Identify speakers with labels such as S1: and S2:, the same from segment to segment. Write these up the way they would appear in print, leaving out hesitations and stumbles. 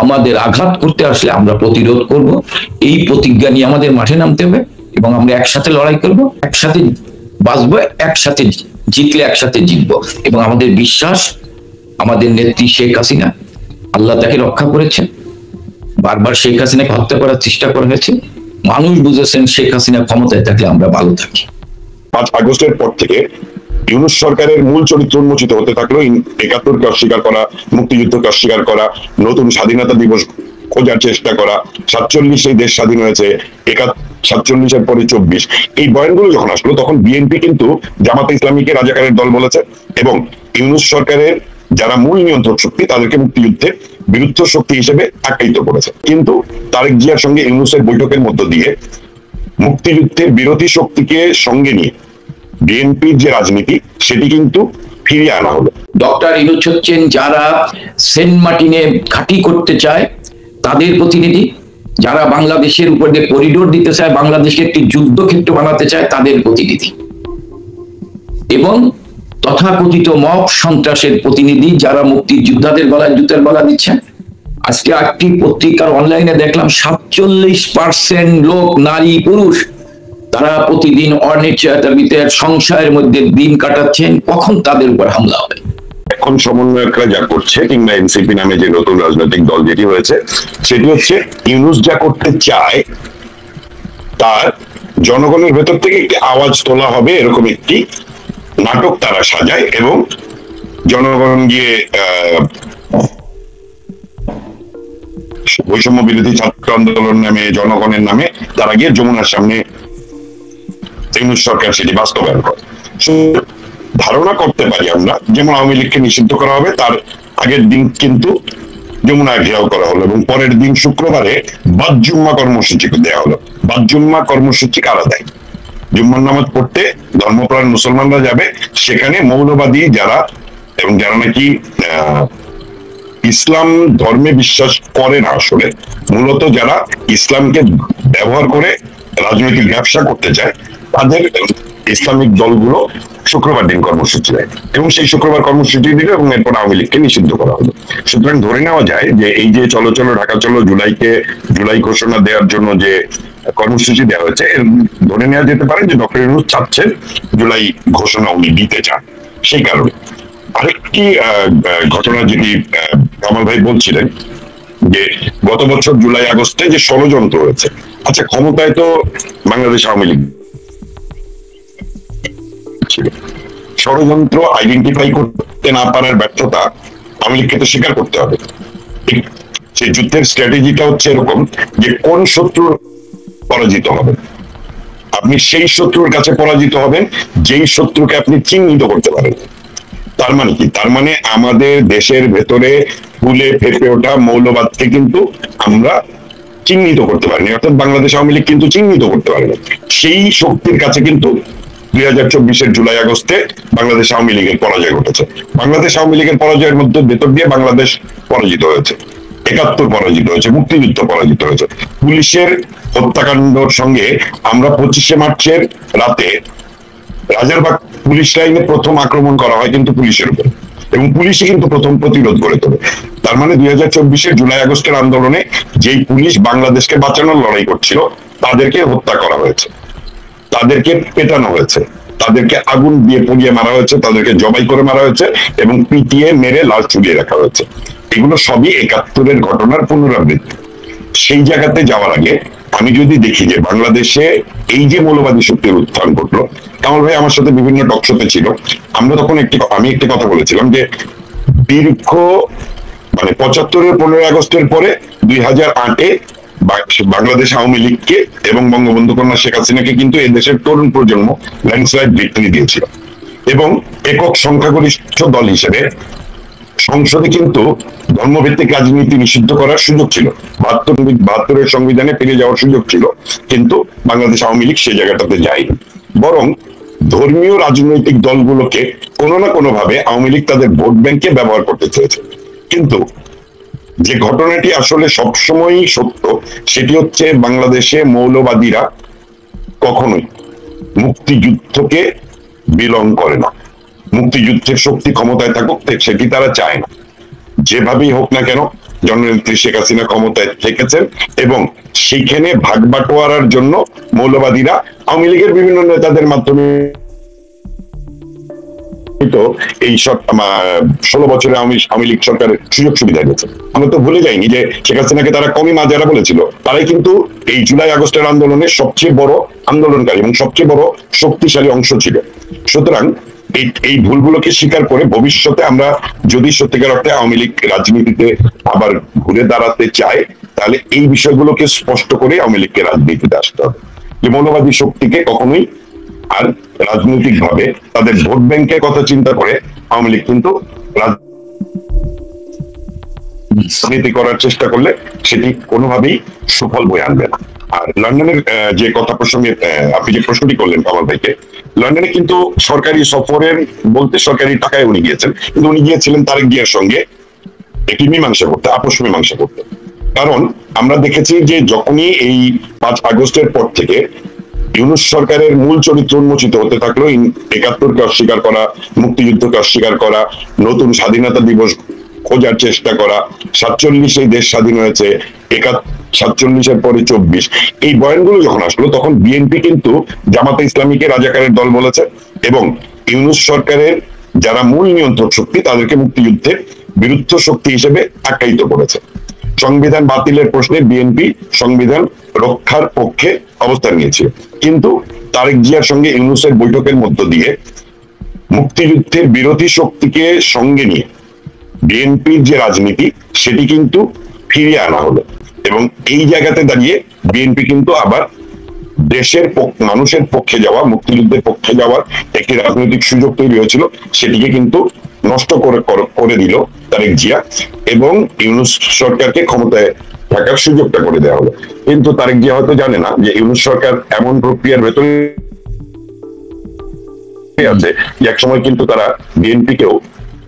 S1: আমাদের আঘাত করতে আসলে আমরা প্রতিরোধ করব। এই প্রতিজ্ঞা নিয়ে আমাদের মাঠে নামতে হবে এবং আমরা একসাথে লড়াই করব, একসাথে বাঁচবো, একসাথে জিতলে একসাথে জিতবো। এবং আমাদের বিশ্বাস, আমাদের নেত্রী শেখ হাসিনা, আল্লাহ তাকে রক্ষা করেছেন। বারবার শেখ হাসিনাকে হত্যা করার চেষ্টা করা হয়েছে, মানুষ বুঝেছেন শেখ হাসিনা ক্ষমতায় থাকলে আমরা ভালো থাকি।
S2: 5 আগস্টের পর থেকে ইউনূস সরকারের মূল চরিত্র উন্মোচিত হতে থাকলো। ৭১কে অস্বীকার করা, মুক্তিযুদ্ধকে অস্বীকার করা, নতুন স্বাধীনতা দিবস খোঁজার চেষ্টা করা, 47 দেশ স্বাধীন হয়েছে, 47-এর পরে 24, এই বয়ানগুলো যখন আসলো তখন বিএনপি কিন্তু জামাতে ইসলামীকে রাজাকারের দল বলেছে এবং ইউনূস সরকারের যারা মূল নিয়ন্ত্রক শক্তি তাদেরকে মুক্তিযুদ্ধের বিরুদ্ধ শক্তি হিসেবে আখ্যায়িত করেছে। কিন্তু তারেক জিয়ার সঙ্গে ইউনূসের বৈঠকের মধ্য দিয়ে মুক্তিযুদ্ধের বিরোধী শক্তিকে সঙ্গে নিয়ে বিএনপির যে রাজনীতি সেটি কিন্তু ফিরিয়ে আনা হলো।
S1: ডক্টর ইউনূস হচ্ছেন যারা সেন্ট মার্টিনে ঘাঁটি করতে চায় তাদের প্রতিনিধি, যারা বাংলাদেশের উপর দিয়ে করিডোর দিতে চায়, বাংলাদেশকে একটি যুদ্ধক্ষেত্র বানাতে চায় তাদের প্রতিনিধি, এবং তথাকথিত মব সন্ত্রাসের প্রতিনিধি যারা মুক্তিযোদ্ধাদের গলায় জুতের মালা দিচ্ছেন। আজকে একটি পত্রিকার অনলাইনে দেখলাম 47% লোক নারী পুরুষ তারা প্রতিদিন অনিশ্চয়তার সংশয়ের মধ্যে দিন কাটাচ্ছেন কখন তাদের উপর হামলা হবে।
S2: এখন সমন্বয়করা যা করছে কিংবা এনসিপি নামে যে নতুন রাজনৈতিক দল যেটি হয়েছে সেটি হচ্ছে ইউনূস যা করতে চায় তার জনগণের ভেতর থেকে একটি আওয়াজ তোলা হবে এরকম একটি নাটক তারা সাজায় এবং জনগণ গিয়ে বৈষম্য বিরোধী ছাত্র আন্দোলন নামে জনগণের নামে তারা গিয়ে যমুনার সামনে ইউনূস সরকার সেটি বাস্তবায়ন করে। ধারণা করতে পারি আমরা যেমন আওয়ামী লীগকে নিষিদ্ধ করা হবে তার আগের দিন কিন্তু যমুনায় ঘেরাও করা হলো এবং পরের দিন শুক্রবারে বাদ জুম্মা কর্মসূচি দেওয়া হলো। বাদ জুম্মা কর্মসূচি কারা দেয়? জুম্মার নামাজ পড়তে ধর্মপ্রাণ মুসলমানরা যাবে, সেখানে মৌলবাদী যারা এবং যারা নাকি ইসলাম ধর্মে বিশ্বাস করে না, আসলে মূলত যারা ইসলামকে ব্যবহার করে রাজনৈতিক ব্যবসা করতে চায় তাদের ইসলামিক দলগুলো শুক্রবার দিন কর্মসূচি দেয় এবং সেই শুক্রবার কর্মসূচি দিল এবং এরপর আওয়ামী লীগকে নিষিদ্ধ করা হলো। সুতরাং ধরে নেওয়া যায় যে এই যে চলো চলো ঢাকা চলো জুলাই ঘোষণা দেওয়ার জন্য যে কর্মসূচি দেওয়া হয়েছে ধরে নেওয়া যেতে পারে যে ডক্টর ইউনূস চাচ্ছেন জুলাই ঘোষণা উনি দিতে চান। সেই কারণে আরেকটি ঘটনা যেটি কামাল ভাই বলছিলেন যে গত বছর জুলাই আগস্টে যে ষড়যন্ত্র হয়েছে, আচ্ছা ক্ষমতায় তো বাংলাদেশ আওয়ামী লীগ ছিল, ষড়যন্ত্র আইডেন্টিফাই করতে না পারার ব্যর্থতা আওয়ামী লীগকে তো স্বীকার করতে হবে। সেই যুদ্ধের স্ট্র্যাটেজিটা হচ্ছে এরকম যে কোন শত্রু পরাজিত হবে, আপনি সেই শত্রুর কাছে পরাজিত হবেন যেই শত্রুকে আপনি চিহ্নিত করতে পারেন। তার মানে কি? তার মানে আমাদের দেশের ভেতরে ফুলে ফেঁপে ওঠা মৌলবাদকে কিন্তু আমরা চিহ্নিত করতে পারিনি, অর্থাৎ বাংলাদেশ আওয়ামী লীগ কিন্তু চিহ্নিত করতে পারেনি। সেই শক্তির কাছে কিন্তু 2024-এর জুলাই আগস্টে বাংলাদেশ আওয়ামী লীগের পরাজয় ঘটেছে। বাংলাদেশ আওয়ামী লীগের পরাজয়ের মধ্যে ভেতর দিয়ে বাংলাদেশ পরাজিত হয়েছে, 71 পরাজিত হয়েছে, মুক্তিযুদ্ধ পরাজিত হয়েছে। পুলিশের হত্যাকাণ্ডের সঙ্গে আমরা 25শে মার্চের রাতে রাজারবাগ পুলিশ লাইনে প্রথম আক্রমণ করা হয় কিন্তু পুলিশের উপর, এবং পুলিশই কিন্তু প্রথম প্রতিরোধ করে তোলে। তার মানে 2024-এর জুলাই আগস্টের আন্দোলনে যেই পুলিশ বাংলাদেশকে বাঁচানোর লড়াই করছিল তাদেরকে হত্যা করা হয়েছে, তাদেরকে পেটানো হয়েছে, তাদেরকে আগুন দিয়ে পুড়িয়ে মারা হয়েছে, তাদেরকে জবাই করে মারা হয়েছে এবং পিটিয়ে মেরে লাশ ঝুলিয়ে রাখা হয়েছে। এগুলো সবই 71-এর ঘটনার পুনরাবৃত্তি। সেই জায়গাতে যাওয়ার আগে আমি যদি দেখি যে বাংলাদেশে এই যে মৌলবাদী শক্তির উত্থান ঘটলো, কামাল ভাই আমার সাথে বিভিন্ন টক শোতে ছিল, আমরা তখন আমি একটি কথা বলেছিলাম যে দীর্ঘ 75-এর 15 আগস্টের পরে 2008-এ বাংলাদেশ আওয়ামী লীগকে এবং বঙ্গবন্ধু কন্যা শেখ হাসিনাকে কিন্তু এই দেশের তরুণ প্রজন্ম ল্যান্ডস্লাইড ভিক্টরি দিয়েছিল এবং একক সংখ্যাগরিষ্ঠ দল হিসেবে সংসদে কিন্তু ধর্মভিত্তিক রাজনীতি নিষিদ্ধ করার সুযোগ ছিল, 72-এর সংবিধানে ফিরে যাওয়ার সুযোগ ছিল, কিন্তু বাংলাদেশ আওয়ামী লীগ সেই জায়গাটাতে যায়নি। বরং ধর্মীয় রাজনৈতিক দলগুলোকে কোনো না কোনো ভাবে আওয়ামী লীগ তাদের ভোট ব্যাংকে ব্যবহার করতে চেয়েছে। কিন্তু যে ঘটনাটি আসলে সবসময়ই সত্য সেটি হচ্ছে বাংলাদেশে মৌলবাদীরা কখনোই মুক্তিযুদ্ধকে বিলং করে না। মুক্তিযুদ্ধের শক্তি ক্ষমতায় থাকুক সেটি তারা চায় না, যেভাবেই হোক না কেন জননেত্রী শেখ হাসিনা ক্ষমতায় থেকেছেন এবং সেইখানে ভাগ বাটোয়ারার জন্য মৌলবাদীরা আওয়ামী লীগের বিভিন্ন নেতাদের মাধ্যমে তো এই 16 বছরে আওয়ামী লীগ সরকারের সুযোগ সুবিধা গেছে। আমরা তো ভুলে যাইনি যে শেখ হাসিনাকে তারা কমই মা যারা বলেছিল, তারাই কিন্তু এই জুলাই আগস্টের আন্দোলনের সবচেয়ে বড় আন্দোলনকারী এবং সবচেয়ে বড় শক্তিশালী অংশ ছিল। সুতরাং এই ভুলগুলোকে স্বীকার করে ভবিষ্যতে আমরা যদি সত্যিকার অর্থে আওয়ামী লীগ রাজনীতিতে আবার ঘুরে দাঁড়াতে চাই, তাহলে এই বিষয়গুলোকে স্পষ্ট করে আওয়ামী লীগকে রাজনীতিতে আসতে হবে। যে মৌলবাদী শক্তিকে কখনোই আর রাজনৈতিক ভাবে তাদের ভোট ব্যাংকের কথা চিন্তা করে আওয়ামী লীগ কিন্তু রাজনীতি করার চেষ্টা করলে সেটি কোনোভাবেই সুফল বয়ে আনবে না। আর লন্ডনের যে কথা প্রসঙ্গে আপনি যে প্রশ্নটি করলেন কামাল ভাইকে, লন্ডনে কিন্তু সরকারি সফরের বলতে সরকারি টাকায় উনি গিয়েছেন, কিন্তু উনি গিয়েছিলেন তারেক জিয়ার সঙ্গে একটি মীমাংসা করতে, আপোষ মীমাংসা করতে। কারণ আমরা দেখেছি যে যখনই এই 5 আগস্টের পর থেকে ইউনূস সরকারের মূল চরিত্র উন্মোচিত হতে থাকলো, ৭১কে অস্বীকার করা, মুক্তিযুদ্ধকে অস্বীকার করা, নতুন স্বাধীনতা দিবস খোঁজার চেষ্টা করা, 47 দেশ স্বাধীন হয়েছে, 47-এর পরে 24, এই বয়ানগুলো যখন আসলো তখন বিএনপি কিন্তু জামাতে ইসলামীকে রাজাকারের দল বলেছে এবং ইউনূস সরকারের যারা মূল নিয়ন্ত্রক শক্তি তাদেরকে মুক্তিযুদ্ধের বিরুদ্ধ শক্তি হিসেবে আখ্যায়িত করেছে। সংবিধান বাতিলের প্রশ্নে বিএনপি সংবিধান রক্ষার পক্ষে অবস্থান নিয়েছে, কিন্তু তারেক জিয়ার সঙ্গে ইউনূসের বৈঠকের মধ্য দিয়ে মুক্তিযুদ্ধের বিরোধী শক্তিকে সঙ্গে নিয়ে বিএনপির যে রাজনীতি সেটি কিন্তু ফিরিয়ে আনা হলো এবং এই জায়গাতে দাঁড়িয়ে বিএনপি কিন্তু আবার দেশের মানুষের পক্ষে যাওয়া, মুক্তিযুদ্ধের পক্ষে যাওয়ার একটি রাজনৈতিক সুযোগ তৈরি হয়েছিল, সেটিকে কিন্তু নষ্ট করে দিল তারেক জিয়া এবং ইউনূস সরকারকে ক্ষমতায় থাকার সুযোগটা করে দেওয়া হলো। কিন্তু তারেক জিয়া হয়তো জানে না যে ইউনূস সরকার এমন প্রক্রিয়ার ভেতরে আছে যে একসময় কিন্তু তারা বিএনপিকেও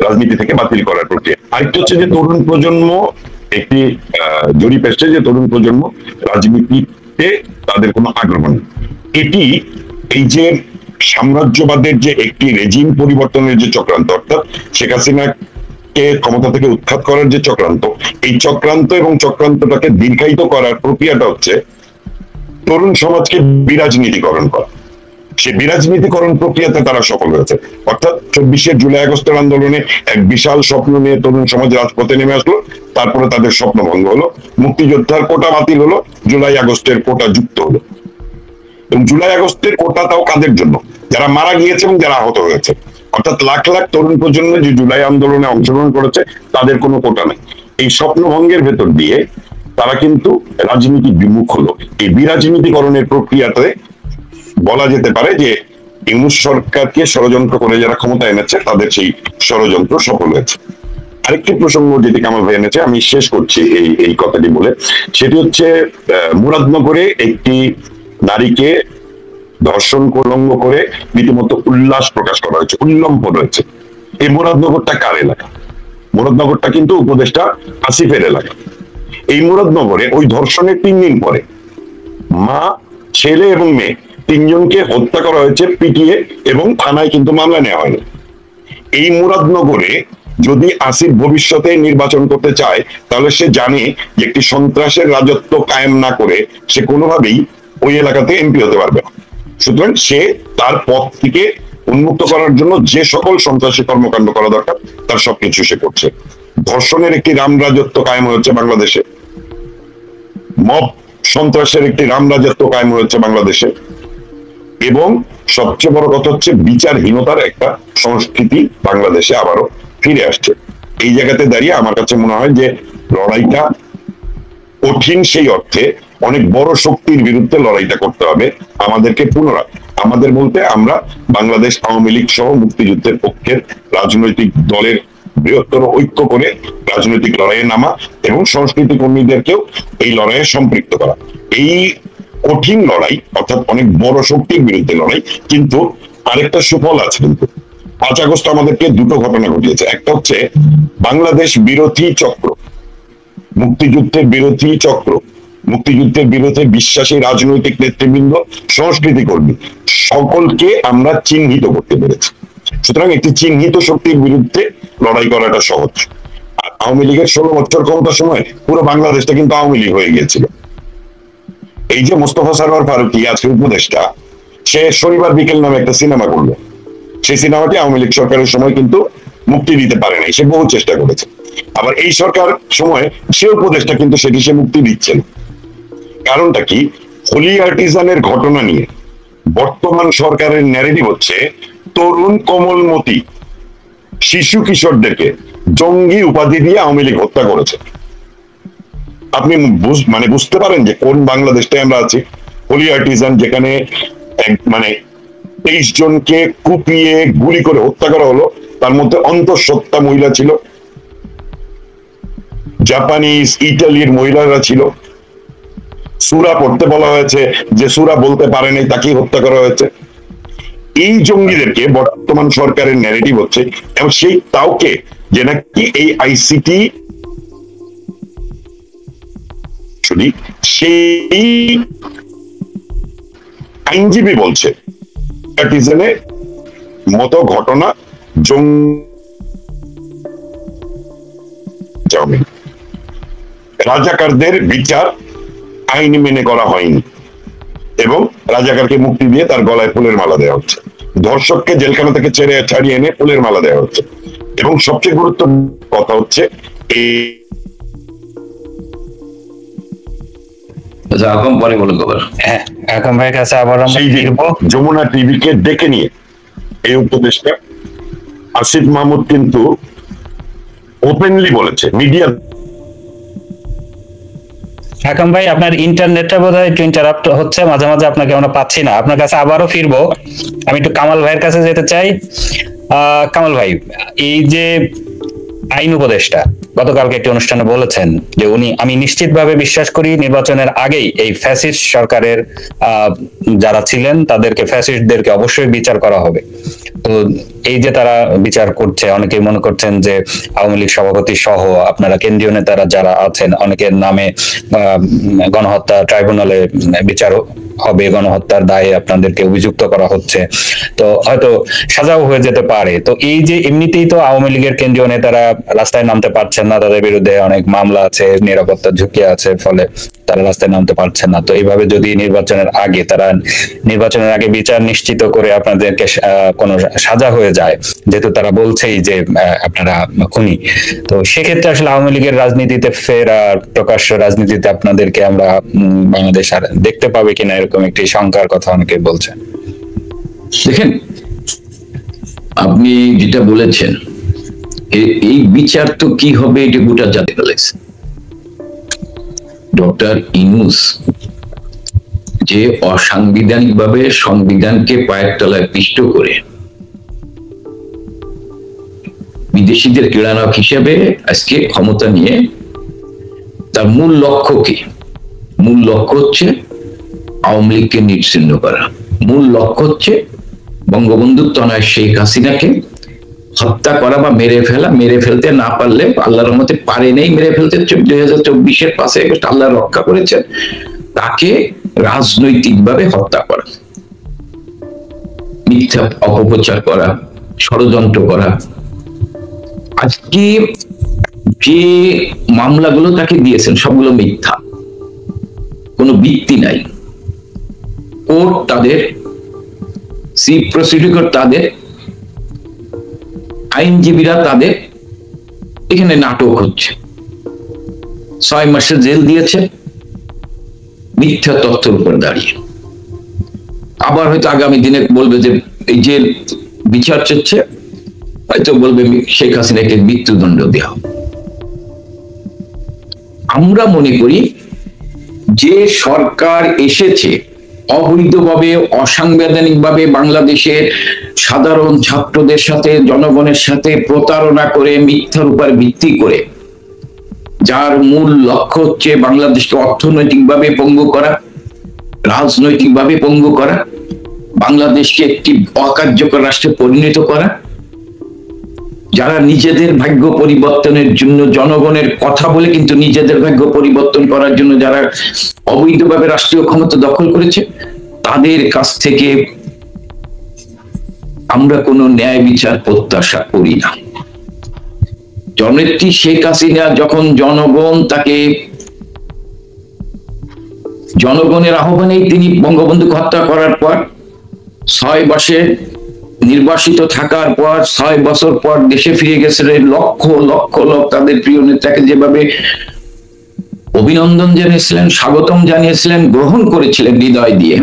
S2: রাজনীতি থেকে বাতিল করার প্রক্রিয়া। আরেকটা হচ্ছে যে তরুণ প্রজন্ম, একটি জরিপ এসছে যে তরুণ প্রজন্ম রাজনীতিতে তাদের কোনো আগ্রহ নেই। এটি এই যে সাম্রাজ্যবাদের যে একটি রেজিম পরিবর্তনের যে চক্রান্ত, অর্থাৎ শেখ হাসিনাকে ক্ষমতা থেকে উৎখাত করার যে চক্রান্ত, এই চক্রান্ত এবং চক্রান্তটাকে দীর্ঘায়িত করার প্রক্রিয়াটা হচ্ছে তরুণ সমাজকে বিরাজনীতিকরণ করা। সে বিরাজনীতিকরণ প্রক্রিয়াতে তারা সফল হয়েছে। অর্থাৎ 24 জুলাই আগস্টের আন্দোলনে এক বিশাল স্বপ্ন নিয়ে তরুণ সমাজ রাজপথে নেমে আসলো, তারপরে তাদের স্বপ্ন ভঙ্গ হলো, মুক্তিযোদ্ধার কোটা বাতিল হলো, জুলাই আগস্টের কোটা যুক্ত হলো। এবং জুলাই আগস্টের কোটাটাও কাদের জন্য? যারা মারা গিয়েছে এবং যারা আহত হয়েছে। অর্থাৎ লাখ লাখ তরুণ প্রজন্ম যে জুলাই আন্দোলনে অংশগ্রহণ করেছে তাদের কোনো কোটা নেই। এই স্বপ্ন ভঙ্গের ভেতর দিয়ে তারা কিন্তু রাজনীতি বিমুখ হলো। এই বিরাজনীতিকরণের প্রক্রিয়াতে বলা যেতে পারে যে ইউনূস সরকারকে ষড়যন্ত্র করে যারা ক্ষমতা এনেছে তাদের সেই ষড়যন্ত্র সফল হয়েছে। আরেকটি প্রসঙ্গ যেটি কামাল ভাই এনেছে, আমি শেষ করছি এই কথাটি বলে, সেটি হচ্ছে মুরাদনগরে একটি নারীকে ধর্ষণ উল্লঙ্ঘ করে রীতিমতো উল্লাস প্রকাশ করা হয়েছে, উল্লম্ফন হয়েছে। এই মুরাদনগরটা কার এলাকা? মুরাদনগরটা কিন্তু উপদেষ্টা আসিফের এলাকা। এই মুরাদনগরে ওই ধর্ষণের 3 দিন পরে মা, ছেলে এবং মেয়ে 3 জনকে হত্যা করা হয়েছে পিটিয়ে এবং থানায় কিন্তু মামলা নেওয়া হয়নি। এই মুরাদনগরে যদি আসিফ ভবিষ্যতে নির্বাচন করতে চায় তাহলে সে জানে যে একটি সন্ত্রাসের রাজত্ব কায়েম না করে সে কোনোভাবেই ওই এলাকাতে এমপি হতে পারবে না। সুতরাং সে তার পথ থেকে উন্মুক্ত করার জন্য যে সকল সন্ত্রাসী কর্মকাণ্ড করা দরকার তার সবকিছু সে করছে। ধর্ষণের একটি রাম রাজত্ব কায়েম হয়েছে বাংলাদেশে, মব সন্ত্রাসের একটি রাম রাজত্ব কায়েম হয়েছে বাংলাদেশে, এবং সবচেয়ে বড় কথা হচ্ছে বিচারহীনতার একটা সংস্কৃতি বাংলাদেশে আবারও ফিরে আসছে। এই জায়গাতে দাঁড়িয়ে আমার কাছে মনে হয় যে লড়াইটা কঠিন, সেই অর্থে অনেক বড় শক্তির বিরুদ্ধে লড়াইটা করতে হবে আমাদেরকে পুনরায়। আমাদের বলতে আমরা বাংলাদেশ আওয়ামী লীগ সহ মুক্তিযুদ্ধের পক্ষের রাজনৈতিক দলের বৃহত্তর ঐক্য করে রাজনৈতিক লড়াইয়ে নামা এবং সংস্কৃতি কর্মীদেরকেও এই লড়াইয়ে সম্পৃক্ত করা। এই কঠিন লড়াই, অর্থাৎ অনেক বড় শক্তির বিরুদ্ধে লড়াই, কিন্তু আরেকটা সুফল আছে। কিন্তু 5 আগস্ট আমাদেরকে দুটো ঘটনা ঘটিয়েছে। একটা হচ্ছে বাংলাদেশ বিরোধী চক্র, মুক্তিযুদ্ধের বিরোধী চক্র, মুক্তিযুদ্ধের বিরুদ্ধে বিশ্বাসী রাজনৈতিক নেতৃবৃন্দ, সংস্কৃতি কর্মী সকলকে আমরা চিহ্নিত করতে পেরেছি। সুতরাং একটি চিহ্নিত শক্তির বিরুদ্ধে লড়াই করাটা সহজ। আর আওয়ামী লীগের 16 বছর ক্ষমতার সময় পুরো বাংলাদেশটা কিন্তু আওয়ামী লীগ হয়ে গিয়েছিল। এই যে মোস্তফা সরোয়ার ফারুকী আজকে উপদেষ্টা, সে শনিবার বিকেল নামে একটা সিনেমা করলো। সেই সিনেমাটি আওয়ামী লীগ সরকারের সময় কিন্তু মুক্তি দিতে পারে নাই, সে বহু চেষ্টা করেছে। আবার এই সরকার সময় সে উপদেষ্টা কিন্তু সেটি সে মুক্তি দিচ্ছেন। কারণটা কি? হোলি আর্টিজানের ঘটনা নিয়ে বর্তমান সরকারের ন্যারেটিভ হচ্ছে তরুণ কোমলমতি শিশু কিশোরদেরকে জঙ্গি উপাধি দিয়ে আওয়ামী লীগ হত্যা করেছে। আপনি মানে বুঝতে পারেন যে কোন বাংলাদেশটাই আমরা আছি। হোলি আর্টিজান যেখানে 23 জনকে কুপিয়ে গুলি করে হত্যা করা হলো, তার মধ্যে অন্তঃসত্ত্বা মহিলা ছিল, জাপানিজ ইটালির মহিলারা ছিল। সূরা পড়তে বলা হয়েছে, যে সূরা বলতে পারে নাই তাকেই হত্যা করা হয়েছে। এই জঙ্গিদেরকে বর্তমান সরকারের ন্যারেটিভ হচ্ছে, এবং সেই তাওকে যে নাকি এই আইসিটি সেই আইনজীবী বলছে আর্টিজানের মতো ঘটনা রাজাকারদের বিচার আইন মেনে করা হয়নি, এবং রাজাকারকে মুক্তি দিয়ে তার গলায় ফুলের মালা দেওয়া হচ্ছে। ধর্ষককে জেলখানা থেকে ছাড়িয়ে এনে ফুলের মালা দেওয়া হচ্ছে। এবং সবচেয়ে গুরুত্বপূর্ণ কথা হচ্ছে এই যমুনা টিভিকে ডেকে নিয়ে এই উপদেশটা আসিফ মাহমুদ কিন্তু ওপেনলি বলেছে মিডিয়া।
S3: হাকাম ভাই, আপনার ইন্টারনেটটা বোধহয় একটু ইন্টারাপ্ট হচ্ছে, মাঝে মাঝে আপনাকে আমরা পাচ্ছি না। আপনার কাছে আবারও ফিরবো, আমি একটু কামাল ভাইয়ের কাছে যেতে চাই। কামাল ভাই, এই যে আইন উপদেষ্টা গতকালকে একটি অনুষ্ঠানে বলেছেন যে আমি নিশ্চিতভাবে বিশ্বাস করি নির্বাচনের আগেই এই ফ্যাসিস্ট সরকারের যারা ছিলেন তাদেরকে, ফ্যাসিস্টদেরকে অবশ্যই বিচার করা হবে। তো এই যে তারা বিচার করছে, অনেকেই মনে করছেন যে আওয়ামী লীগ সভাপতি সহ আপনারা কেন্দ্রীয় নেতারা যারা আছেন, অনেকের নামে গণহত্যা ট্রাইব্যুনালে বিচার হবে, গণহত্যার দায়ে আপনাদেরকে অভিযুক্ত করা হচ্ছে, তো হয়তো সাজাও হয়ে যেতে পারে। তো এই যে এমনিতেই তো আওয়ামী লীগের কেন্দ্রীয় নেতারা রাস্তায় নামতে পারছেন না, তাদের বিরুদ্ধে অনেক মামলা আছে, নিরাপত্তার ঝুঁকি আছে, ফলে তারা রাস্তায় নামতে পারছেন না। তো এইভাবে যদি নির্বাচনের আগে বিচার নিশ্চিত করে আপনাদেরকে কোনো সাজা হয়ে যায়, যেহেতু তারা বলছেই যে আপনারা খুনি, তো সেক্ষেত্রে আসলে আওয়ামী লীগের রাজনীতিতে ফের প্রকাশ্য রাজনীতিতে আপনাদেরকে আমরা বাংলাদেশ আর দেখতে পাবে কিনা, এরকম একটি শঙ্কার কথা অনেকে বলছেন।
S1: দেখেন, আপনি যেটা বলেছেন এই বিচার তো কি হবে এটা গোটা জাতি ফেলেছে। ডক্টর ইউনূস যে অসাংবিধানিক ভাবে সংবিধানকে পায়ের তলায় পিষ্ট করে বিদেশিদের কেড়ানক হিসেবে আজকে ক্ষমতা নিয়ে, তার মূল লক্ষ্য কি? মূল লক্ষ্য হচ্ছে আওয়ামী লীগকে নিশ্চিহ্ন করা। মূল লক্ষ্য হচ্ছে বঙ্গবন্ধু তনয় শেখ হাসিনাকে হত্যা করা বা মেরে ফেলা। মেরে ফেলতে না পারলে, আল্লাহর রহমতে পারে নেই মেরে ফেলতে, 2024-এর 5 আগস্ট আল্লাহ রক্ষা করেছেন, তাকে রাজনৈতিকভাবে হত্যা করা, মিথ্যা অপপ্রচার করা, ষড়যন্ত্র করা। আজকে যে মামলাগুলো তাকে দিয়েছেন সবগুলো মিথ্যা, কোনো ভিত্তি নাই। কোর্ট তাদের, চিফ প্রসিকিউটর তাদের, আইনজীবীরা তাদের, এখানে নাটক হচ্ছে। 6 মাসের জেল দিয়েছে মিথ্যা তথ্যের উপর দাঁড়িয়ে। আবার হয়তো আগামী দিনে বলবে যে এই যে বিচার চলছে, হয়তো বলবে শেখ হাসিনাকে মৃত্যুদণ্ড দেওয়া। আমরা মনে করি যে সরকার এসেছে অবৈধভাবে, অসাংবিধানিকভাবে বাংলাদেশের সাধারণ ছাত্রদের সাথে, জনগণের সাথে প্রতারণা করে, মিথ্যার উপর ভিত্তি করে, যার মূল লক্ষ্য হচ্ছে বাংলাদেশকে অর্থনৈতিকভাবে পঙ্গু করা, রাজনৈতিকভাবে পঙ্গু করা, বাংলাদেশকে একটি অকার্যকর রাষ্ট্রে পরিণত করা, যারা নিজেদের ভাগ্য পরিবর্তনের জন্য জনগণের কথা বলে কিন্তু নিজেদের ভাগ্য পরিবর্তন করার জন্য যারা অবৈধভাবে রাষ্ট্রীয় ক্ষমতা দখল করেছে, তাদের কাছ থেকে আমরা কোনো ন্যায় বিচার প্রত্যাশা করি না। জননেত্রী শেখ হাসিনা যখন জনগণের আহ্বানেই তিনি বঙ্গবন্ধুকে হত্যা করার পর 6 মাসে নির্বাসিত থাকার পর 6 বছর পর দেশে ফিরে গেছিলেন, লক্ষ লক্ষ লোক তাদের প্রিয় নেতাকে যেভাবে অভিনন্দন জানিয়েছিলেন, স্বাগতম জানিয়েছিলেন, গ্রহণ করেছিলেন হৃদয় দিয়ে।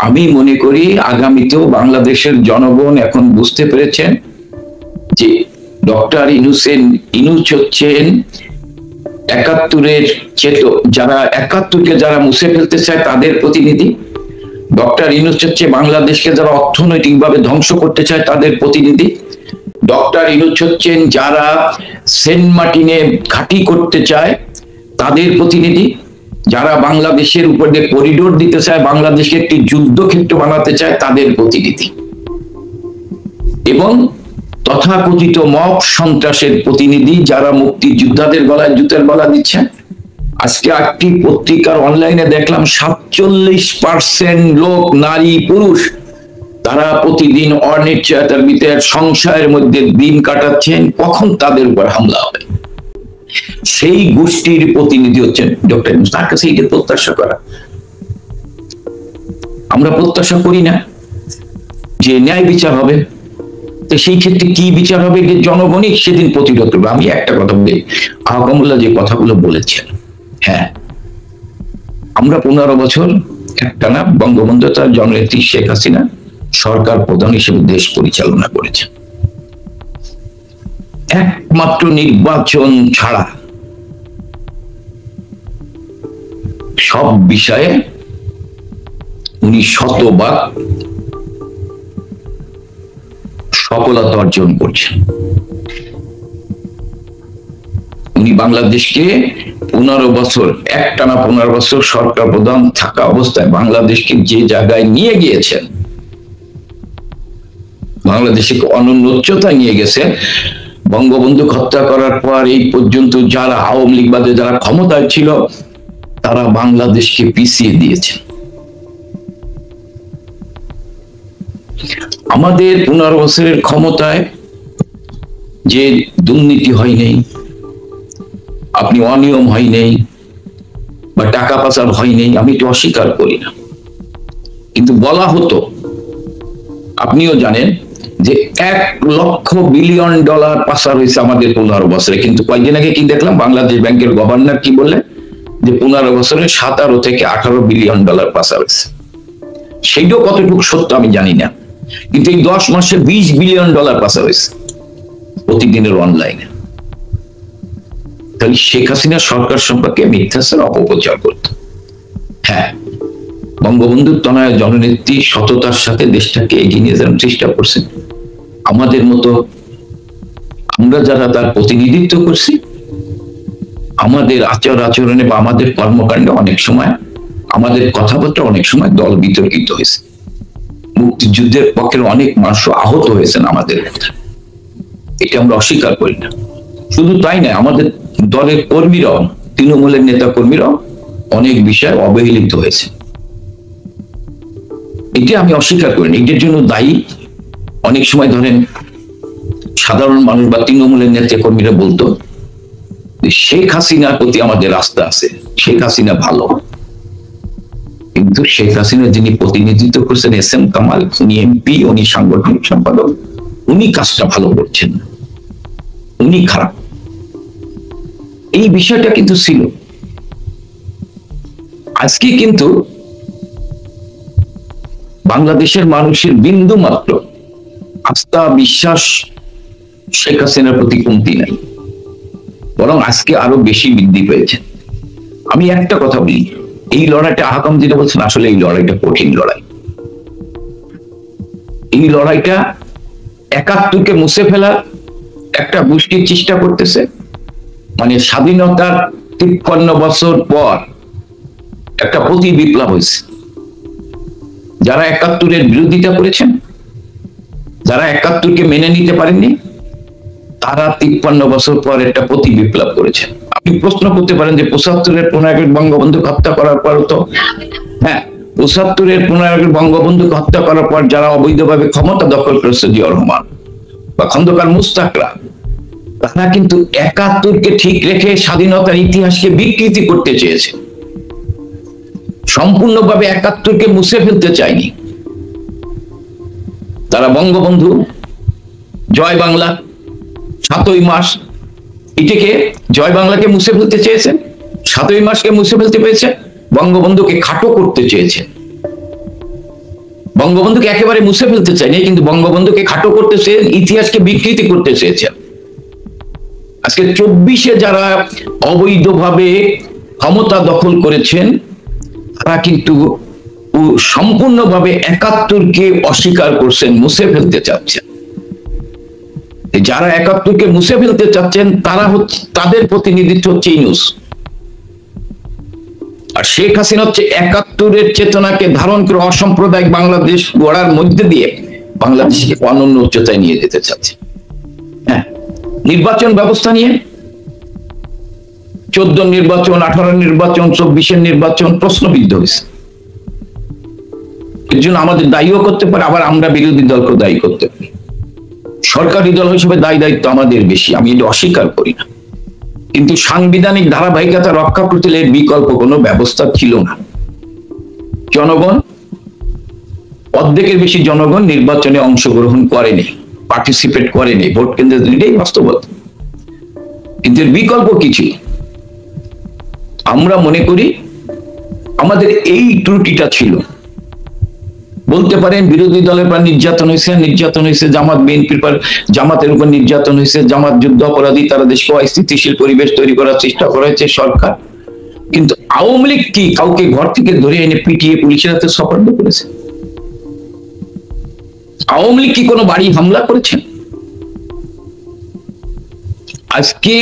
S1: আমি মনে করি আগামীতেও বাংলাদেশের জনগণ এখন বুঝতে পেরেছেন যে ডক্টর ইনুস হচ্ছেন 71-কে যারা মুছে ফেলতে চায় তাদের প্রতিনিধি। ডক্টর ইনুস হচ্ছে বাংলাদেশকে যারা অর্থনৈতিকভাবে ধ্বংস করতে চায় তাদের প্রতিনিধি। ডক্টর ইনুস হচ্ছেন যারা সেন্ট মার্টিনে ঘাঁটি করতে চায় তাদের প্রতিনিধি, যারা বাংলাদেশের উপর দিয়ে করিডোর দিতে চায়, বাংলাদেশকে একটি যুদ্ধক্ষেত্র বানাতে চায় তাদের প্রতিনিধি, এবং তথাকথিত মব সন্ত্রাসের প্রতিনিধি যারা মুক্তিযোদ্ধাদের গলায় জুতের মালা দিচ্ছেন। আজকে একটি পত্রিকার অনলাইনে দেখলাম 47% লোক, নারী পুরুষ, তারা প্রতিদিন অনিশ্চয়তার ভিতরে সংশয়ের মধ্যে দিন কাটাচ্ছেন কখন তাদের উপর হামলা হবে। সেই গোষ্ঠীর প্রতিনিধি হচ্ছেন ডক্টর ইউনূস। তার কাছে এটা প্রত্যাশা করা, আমরা প্রত্যাশা করি না যে ন্যায় বিচার হবে। তো সেই ক্ষেত্রে কি বিচার হবে যে জনগণই সেদিন প্রতিরোধ করবে। আমি একটা কথা বলি, আহকামুল্লাহ যে কথাগুলো বলেছেন, হ্যাঁ, আমরা 15 বছর একটানা বঙ্গবন্ধু তার জননেত্রী শেখ হাসিনা সরকার প্রধান হিসেবে দেশ পরিচালনা করেছেন। একমাত্র নির্বাচন ছাড়া সব বিষয়ে উনি শতভাগ সফলতা অর্জন করছেন। উনি বাংলাদেশকে 15 বছর একটানা 15 বছর সরকার প্রধান থাকা অবস্থায় বাংলাদেশকে যে জায়গায় নিয়ে গিয়েছেন, বাংলাদেশকে অনন্য উচ্চতায় নিয়ে গেছেন। বঙ্গবন্ধু হত্যা করার পর এই পর্যন্ত যারা আওয়ামী লীগ বাদে যারা ক্ষমতায় ছিল তারা বাংলাদেশকে পিছিয়ে দিয়েছেন। আমাদের 15 বছরের ক্ষমতায় যে দুর্নীতি হয় নাই, আপনি অনিয়ম হয় নাই বা টাকা পাচার হয় নাই, আমি তো অস্বীকার করি না, কিন্তু বলা হতো, আপনিও জানেন যে $1 বিলিয়ন পাচার হয়েছে আমাদের 15 বছরে। কিন্তু কয়েকদিন আগে কি দেখলাম, বাংলাদেশ ব্যাংকের গভর্নর কি বললেন যে 15 বছরে 17 থেকে 18 বিলিয়ন ডলার পাচার হয়েছে। সেইটাও কতটুকু সত্য আমি জানি না, কিন্তু এই 10 মাসে $20 বিলিয়ন পাচার হয়েছে প্রতিদিনের অনলাইনে। তাহলে শেখ হাসিনা সরকার সম্পর্কে মিথ্যাচার অপপ্রচার করত। হ্যাঁ, বঙ্গবন্ধুর তনয়া জননেত্রী সততার সাথে দেশটাকে এগিয়ে নিয়ে যাওয়ার চেষ্টা করছেন। আমাদের মতো আমরা যারা তার প্রতিনিধিত্ব করছি, আমাদের আচরণে বা আমাদের কর্মকাণ্ডে অনেক সময়, আমাদের কথাবার্তা অনেক সময় দল বিতর্কিত হয়েছে। মুক্তিযুদ্ধের পক্ষের অনেক মানুষ আহত হয়েছেন আমাদের কথা, এটা আমরা অস্বীকার করি না। শুধু তাই নয়, আমাদের দলের কর্মীরাও, তৃণমূলের নেতা কর্মীরাও অনেক বিষয়ে অবহেলিত হয়েছে, এটা আমি অস্বীকার করি না। এটার জন্য দায়ী অনেক সময় ধরেন সাধারণ মানুষ বা তৃণমূলের নেতা কর্মীরা বলতো শেখ হাসিনার প্রতি আমাদের আস্থা আছে, শেখ হাসিনা ভালো, কিন্তু শেখ হাসিনা যিনি প্রতিনিধিত্ব করছেন SM কামাল, উনি MP, উনি সাংগঠনিক সম্পাদক, উনি কাজটা ভালো করছেন না, উনি খারাপ। এই বিষয়টা কিন্তু ছিল। আজকে কিন্তু বাংলাদেশের মানুষের বিন্দু মাত্র আস্থা বিশ্বাস শেখ হাসিনার প্রতি কমতি নাই, বরং আজকে আরো বেশি বৃদ্ধি পেয়েছে। আমি একটা কথা বলি, এই লড়াইটা আহকাম যেটা বলছেন, আসলে এই লড়াইটা কঠিন লড়াই। এই লড়াইটা 71কে মুছে ফেলার একটা গোষ্ঠীর চেষ্টা করতেছে, মানে স্বাধীনতার 53 বছর পর একটা প্রতি বিপ্লব হয়েছে। যারা 71-এর বিরোধিতা করেছেন, যারা 71কে মেনে নিতে পারেননি, তারা 53 বছর পর একটা প্রতি বিপ্লব করেছেন। আপনি প্রশ্ন করতে পারেন যে 75-এর 15 আগস্ট বঙ্গবন্ধুকে হত্যা করার পর তো, হ্যাঁ, 75-এর 15 আগস্ট বঙ্গবন্ধুকে হত্যা করার পর যারা অবৈধভাবে ক্ষমতা দখল করেছে, জিয়াউর রহমান বা খন্দকার মুস্তাকরা, তারা কিন্তু ৭১-কে ঠিক রেখে স্বাধীনতার ইতিহাসকে বিকৃতি করতে চেয়েছে, সম্পূর্ণভাবে ৭১-কে মুছে ফেলতে চায়নি। তারা বঙ্গবন্ধু, জয় বাংলা, ৭ই মার্চ, এটাকে জয় বাংলাকে মুছে ফেলতে চেয়েছে, ৭ই মার্চকে মুছে ফেলতে পেরেছে, বঙ্গবন্ধুকে খাটো করতে চেয়েছে। বঙ্গবন্ধুকে একেবারে মুছে ফেলতে চায়নি, কিন্তু বঙ্গবন্ধুকে খাটো করতে চেয়ে ইতিহাসকে বিকৃতি করতে চেয়েছে। আজকে ২৪-এ যারা অবৈধভাবে ক্ষমতা দখল করেছেন, তারা কিন্তু সম্পূর্ণভাবে ৭১-কে অস্বীকার করছেন, মুছে ফেলতে চাচ্ছেন। যারা ৭১-কে মুছে ফেলতে চাচ্ছেন তারা হচ্ছে, তাদের প্রতিনিধিত্ব হচ্ছে ইউনূস, আর শেখ হাসিনা হচ্ছে ৭১-এর চেতনাকে ধারণ করে অসাম্প্রদায়িক বাংলাদেশ গড়ার মধ্যে দিয়ে বাংলাদেশকে অনন্য উচ্চতায় নিয়ে যেতে চাচ্ছে। হ্যাঁ, নির্বাচন ব্যবস্থা নিয়ে ১৪ নির্বাচন, ১৮ নির্বাচন, ২৪-এর নির্বাচন প্রশ্নবিদ্ধ হয়েছে। এর জন্য আমাদের দায়ীও করতে পারে, আবার আমরা বিরোধী দলকে দায়ী করতে পারি। সরকারি দল হিসেবে দায়ী দায়িত্ব আমাদের বেশি, আমি এটা অস্বীকার করি না, কিন্তু সাংবিধানিক ধারাবাহিকতা রক্ষা করতে হলে বিকল্প কোনো ব্যবস্থা ছিল না। জনগণ, অর্ধেকের বেশি জনগণ নির্বাচনে অংশগ্রহণ করেনি, পার্টিসিপেট করেনি, ভোট কেন্দ্রে, এটাই বাস্তবতা। কিন্তু এর বিকল্প কি ছিল? আমরা মনে করি আমাদের এই ত্রুটিটা ছিল। বলতে পারেন বিরোধী দলের পর নির্যাতন হয়েছে, জামাত বিএনপির পর জামাতের উপর নির্যাতন হয়েছে, জামাত যুদ্ধ অপরাধী, তারা দেশকে অস্থিতিশীল পরিবেশ তৈরি করার চেষ্টা করেছে সরকার। কিন্তু আওয়ামী লীগ কি কাউকে ঘর থেকে ধরে এনে পিটিয়ে পুলিশের হাতে সোপর্দ করেছে? আওয়ামী লীগ কি কোনো বাড়ি হামলা করেছেন? আজকে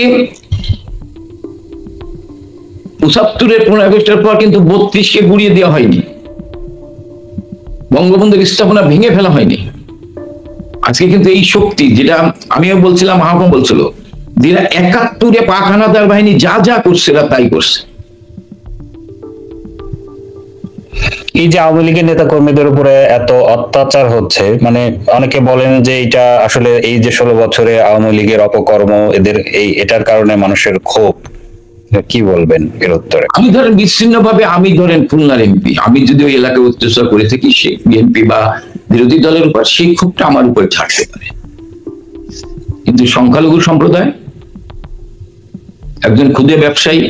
S1: ৭৫-এর ১৫ আগস্টের পর কিন্তু ৩২-কে গুড়িয়ে দেওয়া হয়নি, বঙ্গবন্ধুর স্থাপনা ভেঙে ফেলা হয়নি। আজকে কিন্তু এই শক্তি, যেটা আমিও বলছিলাম, আহ্বান বলছিল, যেটা ৭১-এ পাক হানাদার বাহিনী যা যা করছে এরা তাই করছে।
S3: এই যে আওয়ামী লীগের নেতা কর্মীদের উপরে এত অত্যাচার হচ্ছে, মানে অনেকে বলেন যে এটা আসলে এই যে ১৬ বছরে আওয়ামী লীগের অপকর্ম, এদের এটার কারণে মানুষের ক্ষোভ, কি বলবেন এর উত্তরে?
S1: আমি ধরেন বিচ্ছিন্ন ভাবে, আমি ধরেন খুলনার এমপি, আমি যদি ওই এলাকায় অত্যাচার করে থাকি, সে বিএনপি বা বিরোধী দলের উপর, সেই ক্ষোভটা আমার উপরে থাকতে পারে। কিন্তু সংখ্যালঘু সম্প্রদায়, একজন ক্ষুদে ব্যবসায়ী,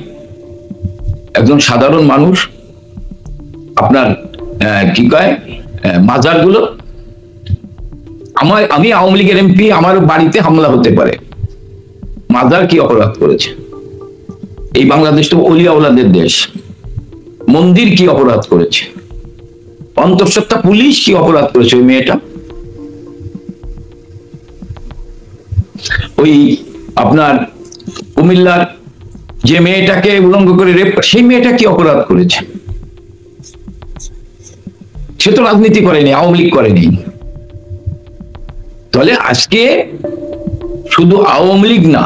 S1: একজন সাধারণ মানুষ, আপনার কি কয় মাজারগুলো, আমি আওয়ামী লীগের এমপি, আমার বাড়িতে হামলা হতে পারে। মাজার কি অপরাধ করেছে? এই বাংলাদেশ তো ওলিয়া ওলাদের দেশ। মন্দির কি অপরাধ করেছে? অন্তঃসত্ত্বা পুলিশ কি অপরাধ করেছে? ওই মেয়েটা, ওই আপনার কুমিল্লার যে মেয়েটাকে উলঙ্গ করে রেপ, সেই মেয়েটা কি অপরাধ করেছে? সে তো রাজনীতি করেনি, আওয়ামী লীগ করেনি। তাহলে আজকে শুধু আওয়ামী লীগ না,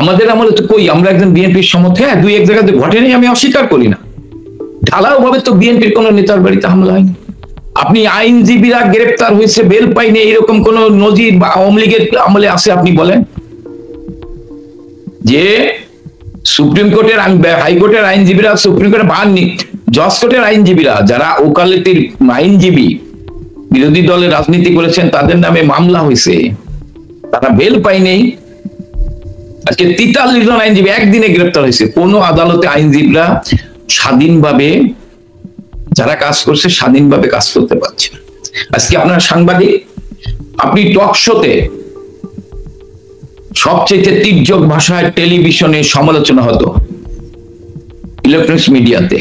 S1: আমাদের আমলে তো কই, আমরা একজন বিএনপির সমর্থক, হ্যাঁ, ২-১ জায়গাতে ঘটেনি, আমি অস্বীকার করি না। ঢালাও ভাবে তো বিএনপির কোন নেতার বাড়িতে হামলা হয়নি। আপনি আইনজীবীরা গ্রেপ্তার হয়েছে, বেল পাইনি, এরকম কোন নজির বা আওয়ামী লীগের আমলে আছে? আপনি বলেন যে সুপ্রিম কোর্টের, হাইকোর্টের আইনজীবীরা, সুপ্রিম কোর্টের বাহান্নি, জজ কোর্টের আইনজীবীরা, যারা ওকালতির আইনজীবী, বিরোধী দলের রাজনীতি করেছেন, তাদের নামে মামলা হয়েছে, তারা বেল পাইনি। আজকে ৪৩ জন আইনজীবী একদিনে গ্রেপ্তার হয়েছে। কোন আদালতে আইনজীবীরা স্বাধীনভাবে, যারা কাজ করছে, স্বাধীনভাবে কাজ করতে পারছে না। আজকে আপনার সাংবাদিক, আপনি টক শোতে সবচেয়ে তীর্যক ভাষায় টেলিভিশনে সমালোচনা হতো, ইলেকট্রনিক্স মিডিয়াতে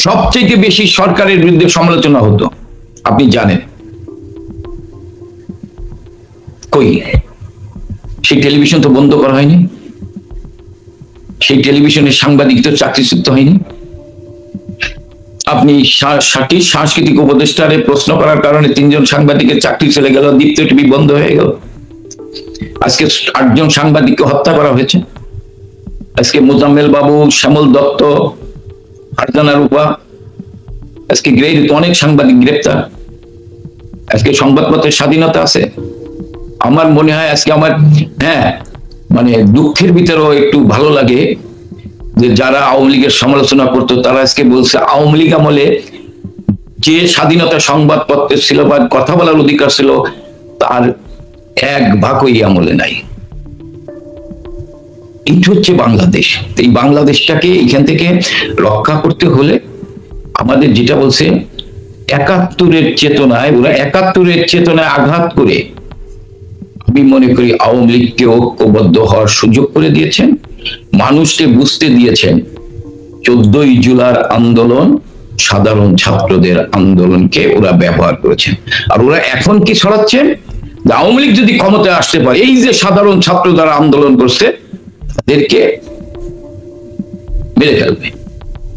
S1: সবচেয়ে বেশি সরকারের বিরুদ্ধে সমালোচনা হতো, আপনি জানেন। কই, সেই টেলিভিশন তো বন্ধ করা হয়নি, সেই টেলিভিশনের সাংবাদিক তো চাকরিচ্যুত হয়নি। আপনি সাংস্কৃতিক উপদেষ্টারে প্রশ্ন করার কারণে ৩ জন সাংবাদিকের চাকরি চলে গেল, দীপ্ত টিভি বন্ধ হয়ে গেল। আজকে ৮ জন সাংবাদিককে হত্যা করা হয়েছে। আজকে মোজাম্মেল বাবু, শ্যামল দত্ত, ফারজানা রূপা, আজকে অনেক সাংবাদিক গ্রেপ্তার। আজকে সংবাদপত্রের স্বাধীনতা আছে? আমার মনে হয় আজকে আমার মানে দুঃখের ভিতরেও একটু ভালো লাগে যে যারা আওয়ামী লীগের সমালোচনা করতো তারা আজকে বলছে আওয়ামী লীগ আমলে যে স্বাধীনতা সংবাদপত্র ছিল বা কথা বলার অধিকার ছিল তার এক ভাগই আমলে নাই। এটা হচ্ছে বাংলাদেশ। এই বাংলাদেশটাকে এখান থেকে রক্ষা করতে হলে আমাদের যেটা বলছে ৭১-এর চেতনায়, ওরা ৭১-এর চেতনায় আঘাত করে আমি মনে করি আওয়ামী লীগকে ঐক্যবদ্ধ হওয়ার সুযোগ করে দিয়েছেন, মানুষকে বুঝতে দিয়েছেন ১৪ই জুলাই আন্দোলন সাধারণ ছাত্রদের আন্দোলনকে ওরা ব্যবহার করেছেন। আর ওরা এখন কি ছড়াচ্ছেন আওয়ামী লীগ যদি ক্ষমতায় আসতে পারে এই যে সাধারণ ছাত্র যারা আন্দোলন করছে তাদেরকে মেরে ফেলবে।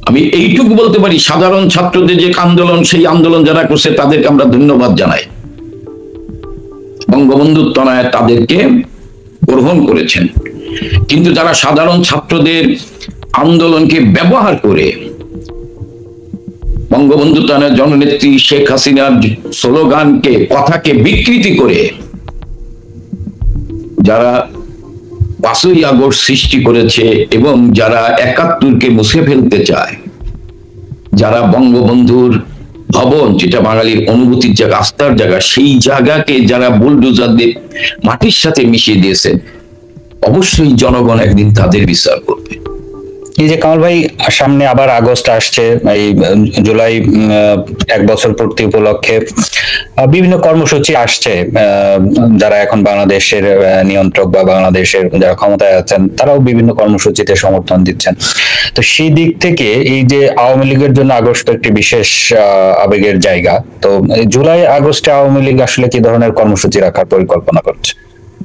S1: আমি এইটুকু বলতে পারি, সাধারণ ছাত্রদের যে আন্দোলন সেই আন্দোলন যারা করছে তাদেরকে আমরা ধন্যবাদ জানাই। বঙ্গবন্ধুর তনয় তাদেরকে গ্রহণ করেছেন, কিন্তু যারা সাধারণ ছাত্রদের আন্দোলনকে ব্যবহার করে বঙ্গবন্ধু তনয় জননেত্রী শেখ হাসিনার স্লোগানকে, কথাকে বিকৃতি করে যারা ৫ই আগস্ট সৃষ্টি করেছে এবং যারা ৭১-কে মুছে ফেলতে চায়, যারা বঙ্গবন্ধুর ভবন যেটা বাঙালির অনুভূতির জায়গা, আস্থার জায়গা, সেই জায়গাকে যারা বুলডোজার দিয়ে মাটির সাথে মিশিয়ে দিয়েছে, অবশ্যই জনগণ একদিন তাদের বিচার করবে।
S3: এই যে কামাল ভাই, সামনে আবার আগস্ট আসছে, এই জুলাই ১ বছর পূর্তি উপলক্ষে বিভিন্ন কর্মসূচি আসছে। যারা এখন বাংলাদেশের নিয়ন্ত্রক বা বাংলাদেশের যারা ক্ষমতায় আছেন তারাও বিভিন্ন কর্মসূচিতে সমর্থন দিচ্ছেন। তো সেই দিক থেকে এই যে আওয়ামী লীগের জন্য আগস্ট একটি বিশেষ আবেগের জায়গা, তো জুলাই আগস্টে আওয়ামী লীগ আসলে কি ধরনের কর্মসূচি রাখার পরিকল্পনা করছে?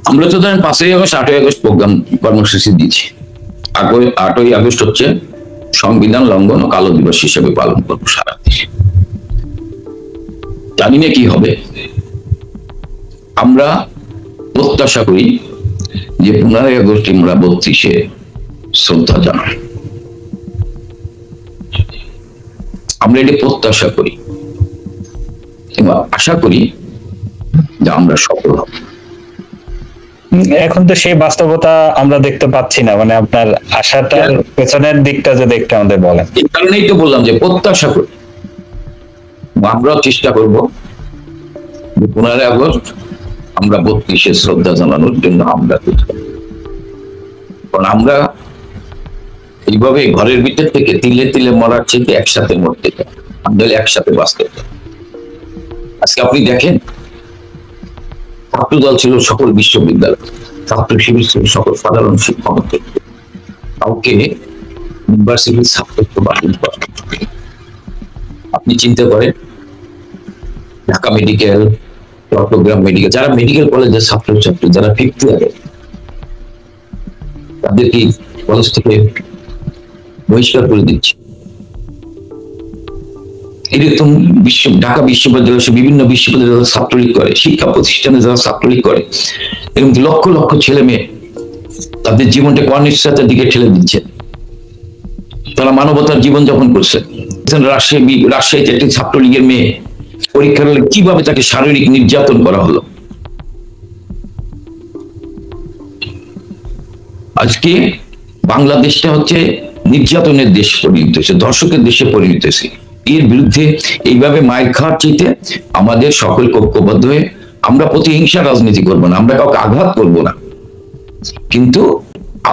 S1: আমরা তো ধরেন ৫ই আগস্ট ৮ই আগস্ট প্রোগ্রাম কর্মসূচি দিচ্ছি। ৮ই আগস্ট হচ্ছে সংবিধান লঙ্ঘন ও কালো দিবস হিসেবে পালন করবো সারা দেশে। জানি না কি হবে। আমরা প্রত্যাশা করি যে ১৫ই আগস্ট আমরা ৩২-এ শ্রদ্ধা জানাই। আমরা এটা প্রত্যাশা করি এবং আশা করি যে আমরা সফল হব।
S3: এখন তো সেই বাস্তবতা আমরা দেখতে পাচ্ছি না, মানে আপনার আশাটার পেছনের দিকটা যদি একটু আমাদের বলেন।
S1: এই কারণেই তো বললাম যে প্রত্যাশা করি, আমরাও চেষ্টা করব যে ১৫ই আগস্ট আমরা ৩২-এ শ্রদ্ধা জানানোর জন্য আমরা, কারণ আমরা এইভাবে ঘরের ভিতর থেকে তিলে তিলে মরার চেয়ে একসাথে মরতে চাই, আমরা একসাথে বাঁচতে চাই। আজকে আপনি দেখেন, ছাত্রদল ছিল সকল বিশ্ববিদ্যালয়, ছাত্র শিবির ছিল সকল সাধারণ শিক্ষক, কাউকে ইউনিভার্সিটির ছাত্রত্ব বাতিল করা। আপনি চিন্তা করেন ঢাকা মেডিকেল, চট্টগ্রাম মেডিকেল, যারা মেডিকেল কলেজের ছাত্রছাত্রী, যারা 5th ইয়ারে, তাদেরকে কলেজ থেকে বহিষ্কার করে দিচ্ছে। এরকম ঢাকা বিশ্ববিদ্যালয়, বিভিন্ন বিশ্ববিদ্যালয়ে ছাত্রলীগ করে, শিক্ষা প্রতিষ্ঠানে যারা ছাত্রলীগ করে, এরকম লক্ষ লক্ষ ছেলে মেয়ে তাদের জীবনটাকে অনিশ্চয়তার দিকে ঠেলে দিচ্ছে। তারা মানবতার জীবন যাপন করছে। রাজশাহীতে একটি ছাত্রলীগের মেয়ে পরীক্ষার হলে কিভাবে তাকে শারীরিক নির্যাতন করা হলো। আজকে বাংলাদেশটা হচ্ছে নির্যাতনের দেশ পরিণত হয়েছে, ধর্ষকের দেশে পরিণত হয়েছে। এর বিরুদ্ধে এইভাবে মায়ের খাওয়ার চাইতে আমাদের সকলকে ঐক্যবদ্ধ হয়ে, আমরা প্রতিহিংসা রাজনীতি করব না, আমরা কাউকে আঘাত করব না, কিন্তু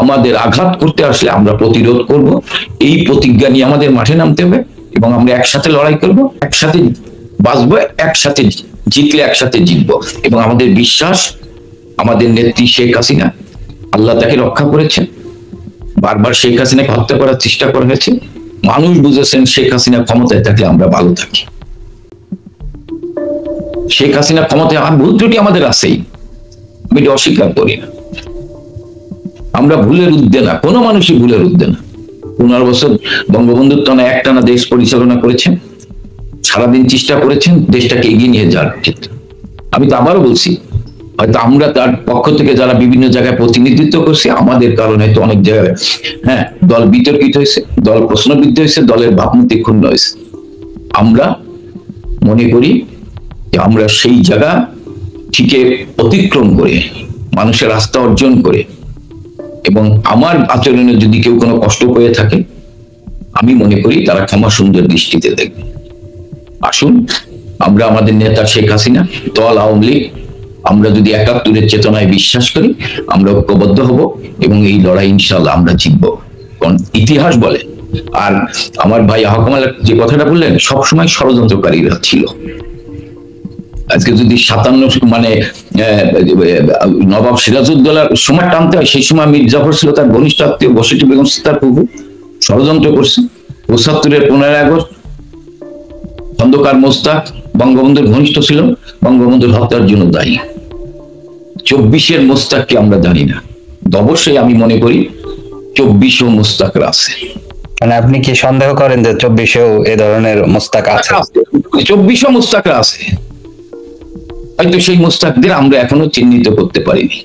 S1: আমাদের আঘাত করতে আসলে আমরা প্রতিরোধ করব। এই প্রতিজ্ঞা নিয়ে আমাদের মাঠে নামতে হবে এবং আমরা একসাথে লড়াই করব, একসাথে বাঁচবো, একসাথে জিতলে একসাথে জিতবো। এবং আমাদের বিশ্বাস, আমাদের নেত্রী শেখ হাসিনা, আল্লাহ তাকে রক্ষা করেছেন। বারবার শেখ হাসিনাকে হত্যা করার চেষ্টা করা হয়েছে, মানুষ বুঝেছেন শেখ হাসিনা ক্ষমতায় থাকলে আমরা ভালো থাকি। শেখ হাসিনা ক্ষমতায় ভুল ত্রুটি আমাদের আছেই, আমি এটা অস্বীকার করি না। আমরা ভুলের ঊর্ধ্বে না, কোনো মানুষই ভুলের ঊর্ধ্বে না। 15 বছর বঙ্গবন্ধুর তনয় একটানা দেশ পরিচালনা করেছেন, সারাদিন চেষ্টা করেছেন দেশটাকে এগিয়ে নিয়ে যাওয়ার ক্ষেত্রে। আমি তো আবারও বলছি, হয়তো আমরা তার পক্ষ থেকে যারা বিভিন্ন জায়গায় প্রতিনিধিত্ব করছি, আমাদের কারণে হয়তো অনেক জায়গায় দল বিতর্কিত হয়েছে, দল প্রশ্নবিদ্ধ হয়েছে, দলের ভাবমূর্তি ক্ষুণ্ণ হয়েছে। আমরা মনে করি যে আমরা সেই জায়গা থেকে অতিক্রম করে মানুষের আস্থা অর্জন করে এবং আমার আচরণে যদি কেউ কোনো কষ্ট পেয়ে থাকে, আমি মনে করি তারা ক্ষমা সুন্দর দৃষ্টিতে দেখবে। আসুন আমরা আমাদের নেতা শেখ হাসিনা, দল আওয়ামী লীগ, আমরা যদি ৭১-এর চেতনায় বিশ্বাস করি, আমরা ঐক্যবদ্ধ হব এবং এই লড়াই ইনশাআল্লাহ আমরা জিতবো, কারণ ইতিহাস বলে। আর আমার ভাই আহকামাল যে কথাটা বললেন, সবসময় ষড়যন্ত্রকারীরা ছিল। আজকে যদি ৫৭ মানে নবাব সিরাজউদ্দৌলার সময় টানতে হয়, সেই সময় মীর জাফর ছিল তার ঘনিষ্ঠ আত্মীয়, বসিটি বেগম তার প্রভু ষড়যন্ত্র করছে। ৭৫-এর ১৫ই আগস্ট খন্দকার মোস্তাক বঙ্গবন্ধুর ঘনিষ্ঠ ছিল, বঙ্গবন্ধুর হত্যার জন্য দায়ী। ২৪-এর মোস্তাককে আমরা জানি না, অবশ্যই আমি মনে করি ২৪ও মোস্তাকরা আছে।
S3: মানে আপনি কি সন্দেহ করেন যে ২৪-এও এ ধরনের মোস্তাক আছে?
S1: ২৪ও মোস্তাকরা আছে, হয়তো সেই মোস্তাকদের আমরা এখনো চিহ্নিত করতে পারিনি।